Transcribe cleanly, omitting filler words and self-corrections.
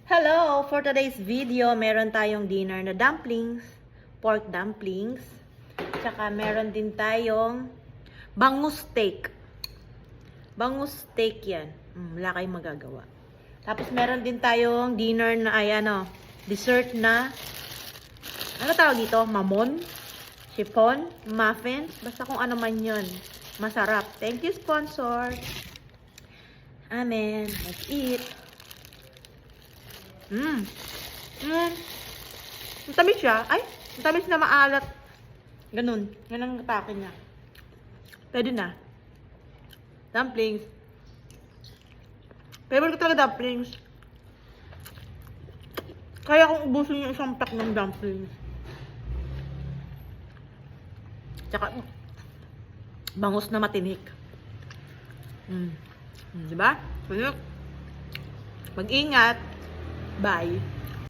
Hello! For today's video, meron tayong dinner na dumplings, pork dumplings, tsaka meron din tayong bangus steak. Bangus steak yan. Wala kayong magagawa. Tapos meron din tayong dinner na dessert na, ano tawag dito? Mamon? Chiffon? Muffins? Basta kung ano man yun. Masarap. Thank you, sponsor. Amen. Let's eat. Matamis siya. Ay, matamis na maalat. Ganun. Yan ang atake niya. Pwede na. Dumplings. Favorite ko talaga dumplings. Kaya kung ubusin yung isang pack ng dumplings. Tsaka, bangus na matinik. Diba? Mag-ingat. Bye.